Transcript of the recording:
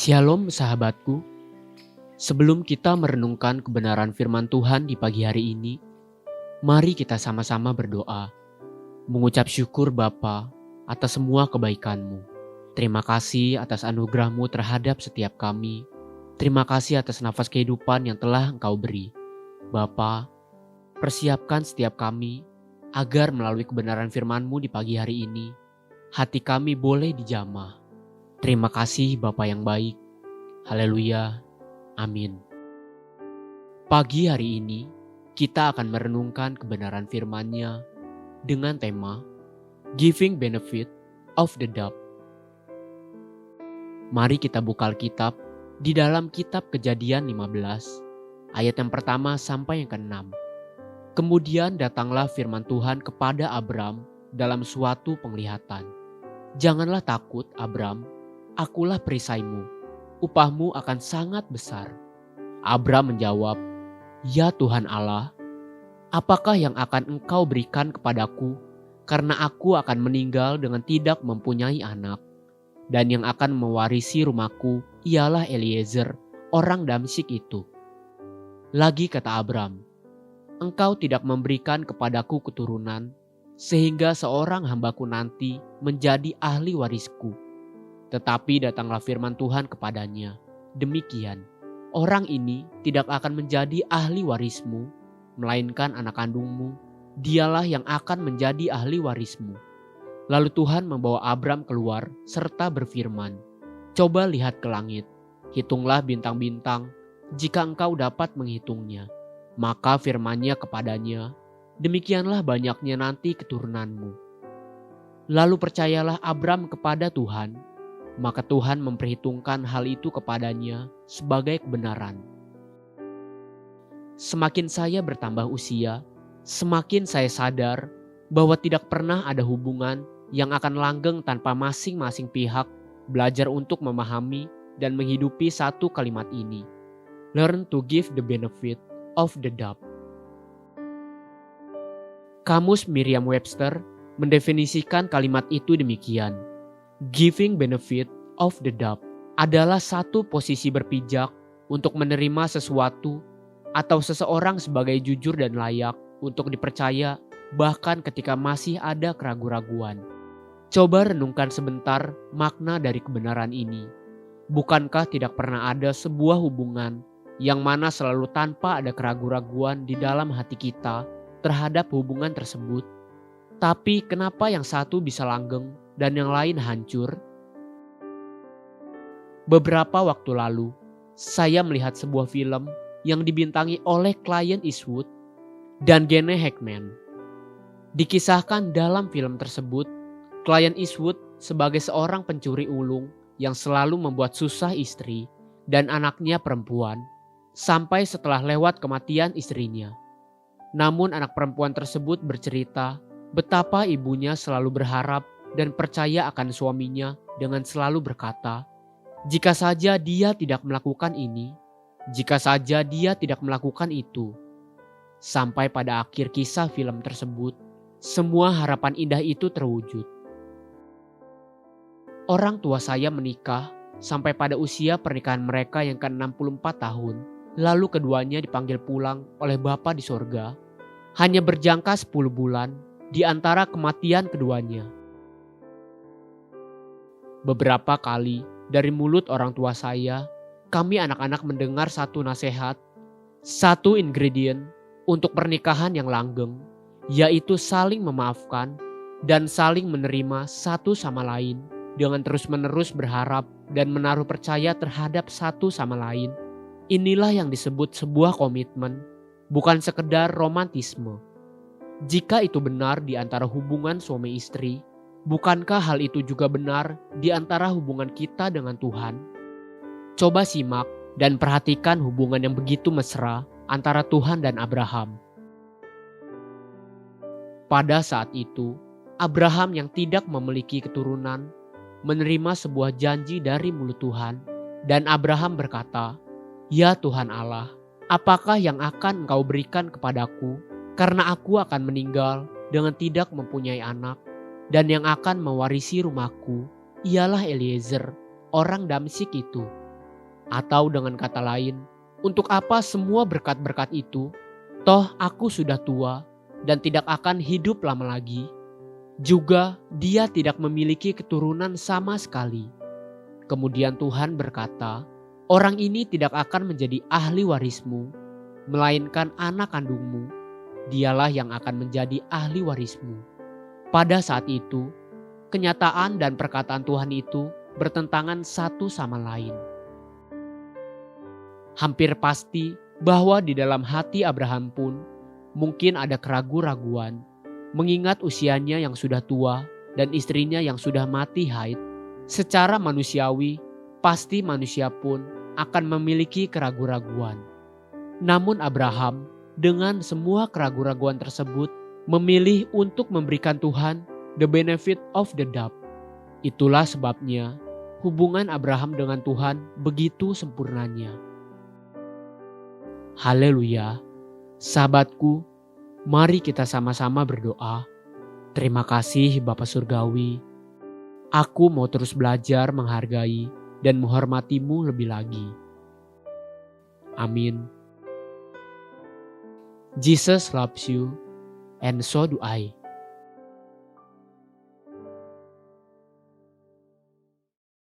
Shalom sahabatku, sebelum kita merenungkan kebenaran firman Tuhan di pagi hari ini, mari kita sama-sama berdoa, mengucap syukur Bapa atas semua kebaikan-Mu. Terima kasih atas anugerah-Mu terhadap setiap kami. Terima kasih atas nafas kehidupan yang telah Engkau beri. Bapa, persiapkan setiap kami agar melalui kebenaran firman-Mu di pagi hari ini, hati kami boleh dijamah. Terima kasih Bapa yang baik. Haleluya. Amin. Pagi hari ini kita akan merenungkan kebenaran firman-Nya dengan tema Giving Benefit of the Doubt. Mari kita buka Alkitab di dalam kitab Kejadian 15 ayat yang pertama sampai yang ke-6. Kemudian datanglah firman Tuhan kepada Abram dalam suatu penglihatan. Janganlah takut Abram, akulah perisaimu, upahmu akan sangat besar. Abram menjawab, Ya Tuhan Allah, apakah yang akan Engkau berikan kepadaku, karena aku akan meninggal dengan tidak mempunyai anak, dan yang akan mewarisi rumahku ialah Eliezer, orang Damsyik itu. Lagi kata Abram, Engkau tidak memberikan kepadaku keturunan, sehingga seorang hambaku nanti menjadi ahli warisku. Tetapi datanglah firman Tuhan kepadanya, demikian, orang ini tidak akan menjadi ahli warismu, melainkan anak kandungmu, dialah yang akan menjadi ahli warismu. Lalu Tuhan membawa Abram keluar serta berfirman, Coba lihat ke langit, hitunglah bintang-bintang, jika engkau dapat menghitungnya. Maka firman-Nya kepadanya, demikianlah banyaknya nanti keturunanmu. Lalu percayalah Abram kepada Tuhan, maka Tuhan memperhitungkan hal itu kepadanya sebagai kebenaran. Semakin saya bertambah usia, semakin saya sadar bahwa tidak pernah ada hubungan yang akan langgeng tanpa masing-masing pihak belajar untuk memahami dan menghidupi satu kalimat ini. Learn to give the benefit of the doubt. Kamus Merriam-Webster mendefinisikan kalimat itu demikian. Giving benefit of the doubt adalah satu posisi berpijak untuk menerima sesuatu atau seseorang sebagai jujur dan layak untuk dipercaya bahkan ketika masih ada keraguan-raguan. Coba renungkan sebentar makna dari kebenaran ini. Bukankah tidak pernah ada sebuah hubungan yang mana selalu tanpa ada keraguan-raguan di dalam hati kita terhadap hubungan tersebut? Tapi kenapa yang satu bisa langgeng dan yang lain hancur? Beberapa waktu lalu, saya melihat sebuah film yang dibintangi oleh Clint Eastwood dan Gene Hackman. Dikisahkan dalam film tersebut, Clint Eastwood sebagai seorang pencuri ulung yang selalu membuat susah istri dan anaknya perempuan sampai setelah lewat kematian istrinya. Namun anak perempuan tersebut bercerita betapa ibunya selalu berharap dan percaya akan suaminya dengan selalu berkata, jika saja dia tidak melakukan ini, jika saja dia tidak melakukan itu. Sampai pada akhir kisah film tersebut, semua harapan indah itu terwujud. Orang tua saya menikah sampai pada usia pernikahan mereka yang ke-64 tahun, lalu keduanya dipanggil pulang oleh Bapa di sorga, hanya berjangka 10 bulan di antara kematian keduanya. Beberapa kali dari mulut orang tua saya, kami anak-anak mendengar satu nasihat, satu ingredient untuk pernikahan yang langgeng, yaitu saling memaafkan dan saling menerima satu sama lain dengan terus-menerus berharap dan menaruh percaya terhadap satu sama lain. Inilah yang disebut sebuah komitmen, bukan sekedar romantisme. Jika itu benar di antara hubungan suami istri, bukankah hal itu juga benar di antara hubungan kita dengan Tuhan? Coba simak dan perhatikan hubungan yang begitu mesra antara Tuhan dan Abraham. Pada saat itu, Abraham yang tidak memiliki keturunan menerima sebuah janji dari mulut Tuhan, dan Abraham berkata, Ya Tuhan Allah, apakah yang akan Engkau berikan kepadaku, karena aku akan meninggal dengan tidak mempunyai anak, dan yang akan mewarisi rumahku ialah Eliezer, orang Damsyik itu. Atau dengan kata lain, untuk apa semua berkat-berkat itu? Toh aku sudah tua dan tidak akan hidup lama lagi. Juga dia tidak memiliki keturunan sama sekali. Kemudian Tuhan berkata, orang ini tidak akan menjadi ahli warismu, melainkan anak kandungmu. Dialah yang akan menjadi ahli warismu. Pada saat itu, kenyataan dan perkataan Tuhan itu bertentangan satu sama lain. Hampir pasti bahwa di dalam hati Abraham pun mungkin ada keraguan-raguan, mengingat usianya yang sudah tua dan istrinya yang sudah mati haid. Secara manusiawi, pasti manusia pun akan memiliki keraguan-raguan. Namun Abraham dengan semua keraguan-raguan tersebut memilih untuk memberikan Tuhan the benefit of the doubt. Itulah sebabnya hubungan Abraham dengan Tuhan begitu sempurnanya. Haleluya. Sahabatku, mari kita sama-sama berdoa. Terima kasih Bapa Surgawi. Aku mau terus belajar menghargai dan menghormati-Mu lebih lagi. Amin. Jesus loves you, and so do I.